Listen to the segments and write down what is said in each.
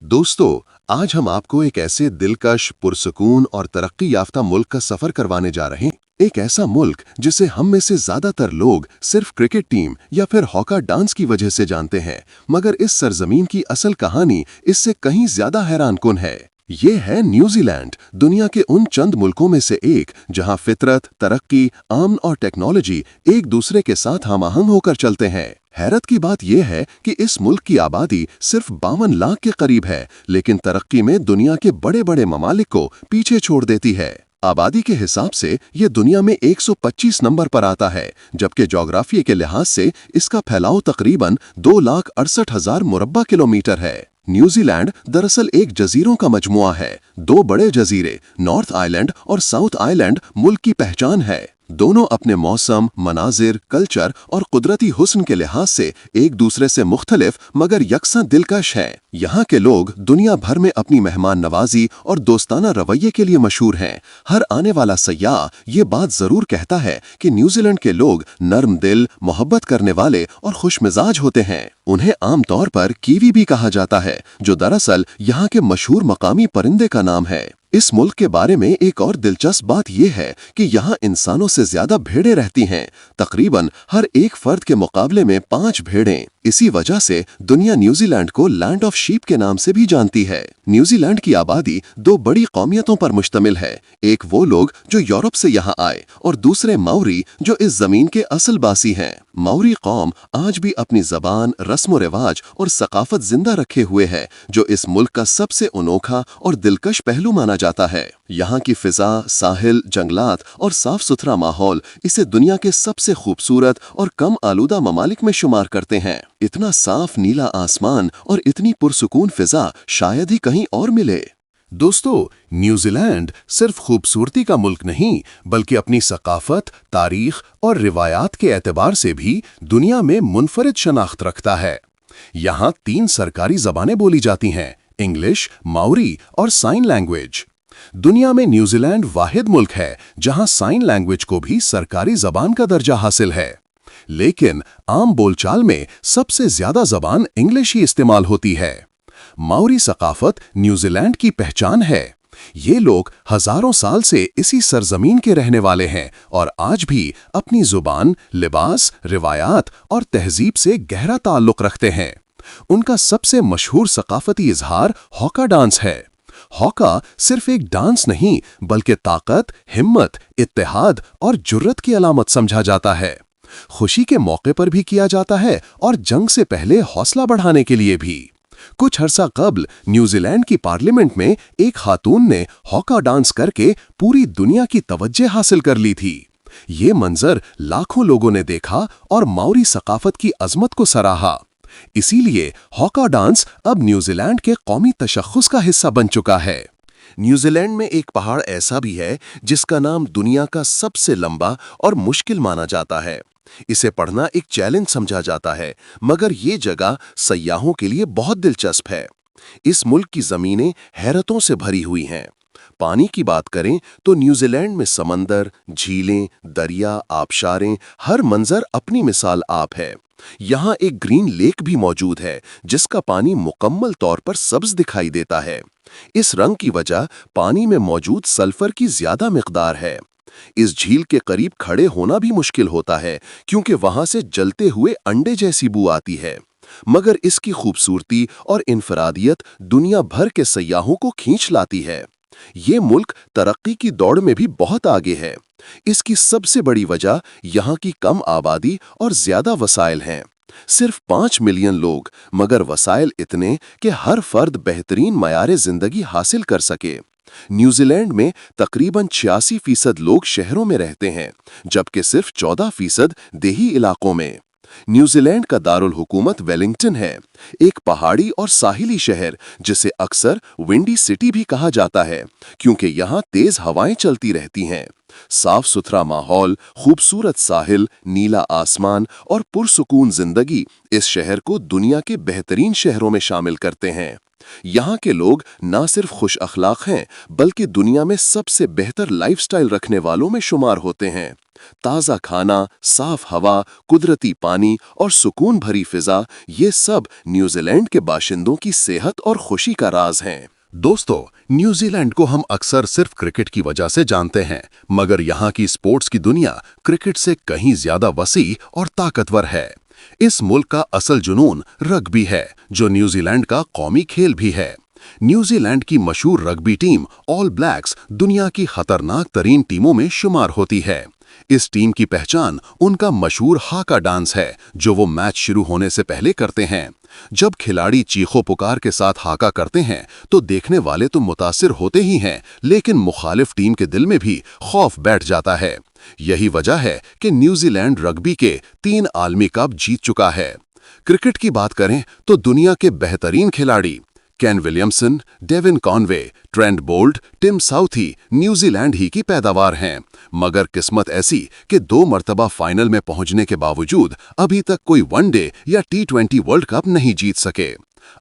दोस्तों, आज हम आपको एक ऐसे दिलकश, पुरसुकून और तरक्की याफ्ता मुल्क का सफर करवाने जा रहे हैं। एक ऐसा मुल्क जिसे हम में से ज्यादातर लोग सिर्फ क्रिकेट टीम या फिर हॉका डांस की वजह से जानते हैं, मगर इस सरजमीन की असल कहानी इससे कहीं ज्यादा हैरानकुन है। ये है न्यूजीलैंड, दुनिया के उन चंद मुल्कों में से एक जहां फितरत, तरक्की, अमन और टेक्नोलॉजी एक दूसरे के साथ हमआहंग होकर चलते हैं। हैरत की बात यह है कि इस मुल्क की आबादी सिर्फ 52 लाख के करीब है, लेकिन तरक्की में दुनिया के बड़े बड़े ममालिक को पीछे छोड़ देती है। आबादी के हिसाब से ये दुनिया में 125 नंबर पर आता है, जबकि जोग्राफी के लिहाज से इसका फैलाव तकरीबन 2,68,000 मुरब्बा किलोमीटर है। न्यूजीलैंड दरअसल एक जजीरों का मजमुआ है। दो बड़े जजीरे, नॉर्थ आइलैंड और साउथ आइलैंड, मुल्क की पहचान है। दोनों अपने मौसम, मनाजिर, कल्चर और कुदरती हुस्न के लिहाज से एक दूसरे से मुख्तलिफ मगर यकसा दिलकश हैं। यहाँ के लोग दुनिया भर में अपनी मेहमान नवाजी और दोस्ताना रवैये के लिए मशहूर हैं। हर आने वाला सयाह ये बात जरूर कहता है कि न्यूजीलैंड के लोग नर्म दिल, मोहब्बत करने वाले और खुश मिजाज होते हैं। उन्हें आमतौर पर कीवी भी कहा जाता है, जो दरअसल यहाँ के मशहूर मकामी परिंदे का नाम है। इस मुल्क के बारे में एक और दिलचस्प बात यह है कि यहाँ इंसानों से ज्यादा भेड़ें रहती हैं। तकरीबन हर एक फर्द के मुकाबले में 5 भेड़ें। इसी वजह से दुनिया न्यूजीलैंड को लैंड ऑफ शीप के नाम से भी जानती है। न्यूजीलैंड की आबादी 2 बड़ी कौमियतों पर मुश्तमिल है। एक वो लोग जो यूरोप से यहाँ आए और दूसरे माउरी जो इस जमीन के असल बासी हैं। माउरी कौम आज भी अपनी जबान, रस्म रिवाज और सकाफत जिंदा रखे हुए है, जो इस मुल्क का सबसे अनोखा और दिलकश पहलू माना जाता है। यहाँ की फिजा, साहिल, जंगलात और साफ सुथरा माहौल इसे दुनिया के सबसे खूबसूरत और कम आलूदा ममालिक में शुमार करते हैं। इतना साफ नीला आसमान और इतनी पुरसुकून फिजा शायद ही कहीं और मिले। दोस्तों, न्यूजीलैंड सिर्फ खूबसूरती का मुल्क नहीं, बल्कि अपनी सकाफत, तारीख और रिवायात के एतबार से भी दुनिया में मुनफरिद शनाख्त रखता है। यहाँ 3 सरकारी जबानें बोली जाती हैं: इंग्लिश, माउरी और साइन लैंग्वेज। दुनिया में न्यूजीलैंड वाहिद मुल्क है जहां साइन लैंग्वेज को भी सरकारी जबान का दर्जा हासिल है। लेकिन आम बोलचाल में सबसे ज्यादा जबान इंग्लिश ही इस्तेमाल होती है। माउरी सकाफत न्यूजीलैंड की पहचान है। ये लोग हजारों साल से इसी सरजमीन के रहने वाले हैं और आज भी अपनी जुबान, लिबास, रिवायात और तहजीब से गहरा ताल्लुक रखते हैं। उनका सबसे मशहूर सकाफती इजहार हॉका डांस है। हॉका सिर्फ एक डांस नहीं, बल्कि ताकत, हिम्मत, इत्तेहाद और जुर्रत की अलामत समझा जाता है। खुशी के मौके पर भी किया जाता है और जंग से पहले हौसला बढ़ाने के लिए भी। कुछ अरसा कबल न्यूजीलैंड की पार्लियामेंट में एक खातून ने हॉका डांस करके पूरी दुनिया की तवज्जो हासिल कर ली थी। ये मंजर लाखों लोगों ने देखा और माउरी सकाफत की अजमत को सराहा। इसीलिए हॉका डांस अब न्यूजीलैंड के कौमी तशख्खुस का हिस्सा बन चुका है। न्यूजीलैंड में एक पहाड़ ऐसा भी है जिसका नाम दुनिया का सबसे लंबा और मुश्किल माना जाता है। इसे पढ़ना एक चैलेंज समझा जाता है, मगर ये जगह सयाहों के लिए बहुत दिलचस्प है। इस मुल्क की जमीनें हैरतों से भरी हुई हैं। पानी की बात करें तो न्यूजीलैंड में समंदर, झीलें, दरिया, आबशारें, हर मंजर अपनी मिसाल आप है। यहाँ एक ग्रीन लेक भी मौजूद है जिसका पानी मुकम्मल तौर पर सब्ज दिखाई देता है। इस रंग की वजह पानी में मौजूद सल्फर की ज्यादा मिकदार है। इस झील के करीब खड़े होना भी मुश्किल होता है क्योंकि वहां से जलते हुए अंडे जैसी बू आती है, मगर इसकी खूबसूरती और इनफरादियत दुनिया भर के सयाहों को खींच लाती है। ये मुल्क तरक्की की दौड़ में भी बहुत आगे है। इसकी सबसे बड़ी वजह यहाँ की कम आबादी और ज्यादा वसाइल हैं। सिर्फ 5 मिलियन लोग, मगर वसाइल इतने कि हर फर्द बेहतरीन मयारे जिंदगी हासिल कर सके। न्यूजीलैंड में तकरीबन 86% लोग शहरों में रहते हैं, जबकि सिर्फ 14% देही इलाकों में। न्यूजीलैंड का दारुल हुकूमत वेलिंगटन है, एक पहाड़ी और साहिली शहर जिसे अक्सर विंडी सिटी भी कहा जाता है क्योंकि यहाँ तेज हवाएं चलती रहती हैं। साफ सुथरा माहौल, खूबसूरत साहिल, नीला आसमान और पुरसुकून जिंदगी इस शहर को दुनिया के बेहतरीन शहरों में शामिल करते हैं। यहाँ के लोग ना सिर्फ खुश अखलाक हैं बल्कि दुनिया में सबसे बेहतर लाइफस्टाइल रखने वालों में शुमार होते हैं। ताज़ा खाना, साफ हवा, कुदरती पानी और सुकून भरी फिजा, ये सब न्यूजीलैंड के बाशिंदों की सेहत और खुशी का राज हैं। दोस्तों, न्यूजीलैंड को हम अक्सर सिर्फ क्रिकेट की वजह से जानते हैं, मगर यहाँ की स्पोर्ट्स की दुनिया क्रिकेट से कहीं ज्यादा वसी और ताकतवर है। इस मुल्क का असल जुनून रग्बी है, जो न्यूजीलैंड का कौमी खेल भी है। न्यूजीलैंड की मशहूर रग्बी टीम ऑल ब्लैक्स दुनिया की खतरनाक तरीन टीमों में शुमार होती है। इस टीम की पहचान उनका मशहूर हाका डांस है, जो वो मैच शुरू होने से पहले करते हैं। जब खिलाड़ी चीखों पुकार के साथ हाका करते हैं तो देखने वाले तो मुतासिर होते ही हैं, लेकिन मुखालिफ टीम के दिल में भी खौफ बैठ जाता है। यही वजह है कि न्यूजीलैंड रग्बी के 3 आलमी कप जीत चुका है। क्रिकेट की बात करें तो दुनिया के बेहतरीन खिलाड़ी Kane Williamson, Devon Conway, Trent Boult, Tim Southee New Zealand ही की पैदावार हैं। मगर किस्मत ऐसी कि 2 मर्तबा फाइनल में पहुंचने के बावजूद अभी तक कोई वनडे या T20 वर्ल्ड कप नहीं जीत सके।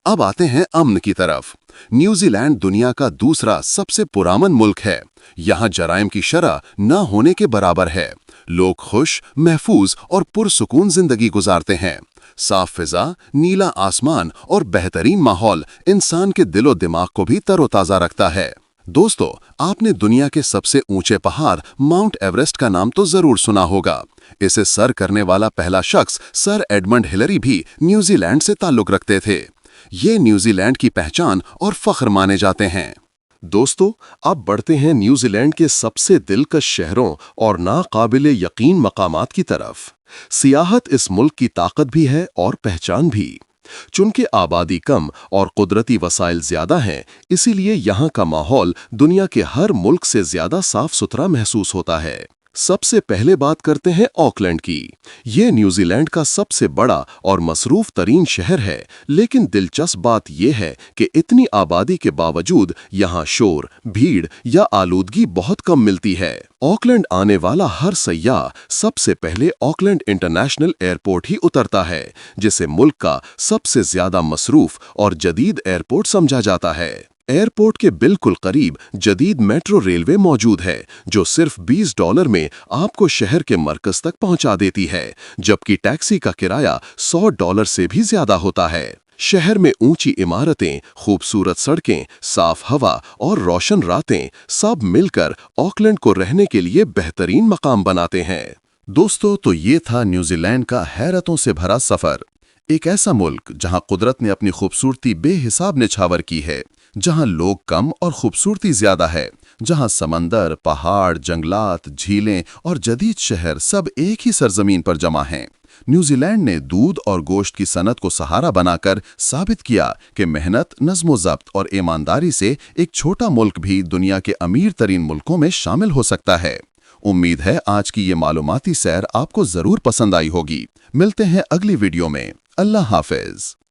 अब आते हैं अमन की तरफ। न्यूजीलैंड दुनिया का दूसरा सबसे पुरामन मुल्क है। यहाँ जराइम की शरह न होने के बराबर है। लोग खुश, महफूज और पुरसुकून जिंदगी गुजारते हैं। साफ फिजा, नीला आसमान और बेहतरीन माहौल इंसान के दिलो दिमाग को भी तरोताजा रखता है। दोस्तों, आपने दुनिया के सबसे ऊंचे पहाड़ माउंट एवरेस्ट का नाम तो जरूर सुना होगा। इसे सर करने वाला पहला शख्स सर एडमंड हिलरी भी न्यूजीलैंड से ताल्लुक रखते थे। ये न्यूजीलैंड की पहचान और फख्र माने जाते हैं। दोस्तों, अब बढ़ते हैं न्यूजीलैंड के सबसे दिलकश शहरों और नाकाबिले यकीन मकामात की तरफ। सियाहत इस मुल्क की ताकत भी है और पहचान भी। चूंकि आबादी कम और कुदरती वसाइल ज्यादा हैं, इसीलिए यहाँ का माहौल दुनिया के हर मुल्क से ज्यादा साफ सुथरा महसूस होता है। सबसे पहले बात करते हैं ऑकलैंड की। ये न्यूजीलैंड का सबसे बड़ा और मसरूफ तरीन शहर है, लेकिन दिलचस्प बात यह है कि इतनी आबादी के बावजूद यहाँ शोर, भीड़ या आलूदगी बहुत कम मिलती है। ऑकलैंड आने वाला हर सयाह सबसे पहले ऑकलैंड इंटरनेशनल एयरपोर्ट ही उतरता है, जिसे मुल्क का सबसे ज्यादा मसरूफ और जदीद एयरपोर्ट समझा जाता है। एयरपोर्ट के बिल्कुल करीब जदीद मेट्रो रेलवे मौजूद है, जो सिर्फ $20 में आपको शहर के मरकज तक पहुंचा देती है, जबकि टैक्सी का किराया $100 से भी ज्यादा होता है। शहर में ऊंची इमारतें, खूबसूरत सड़कें, साफ हवा और रोशन रातें सब मिलकर ऑकलैंड को रहने के लिए बेहतरीन मकाम बनाते हैं। दोस्तों, तो ये था न्यूजीलैंड का हैरतों से भरा सफर। एक ऐसा मुल्क जहां कुदरत ने अपनी खूबसूरती बेहिसाब निछावर की है, जहां लोग कम और खूबसूरती ज्यादा है, जहां समंदर, पहाड़, जंगलात, झीलें और जदीद शहर सब एक ही सरजमीन पर जमा हैं। न्यूजीलैंड ने दूध और गोश्त की सनत को सहारा बनाकर साबित किया कि मेहनत, नज़्म-ओ-ज़ब्त और ईमानदारी से एक छोटा मुल्क भी दुनिया के अमीर तरीन मुल्कों में शामिल हो सकता है। उम्मीद है आज की ये मालूमाती सैर आपको जरूर पसंद आई होगी। मिलते हैं अगली वीडियो में। अल्लाह हाफिज।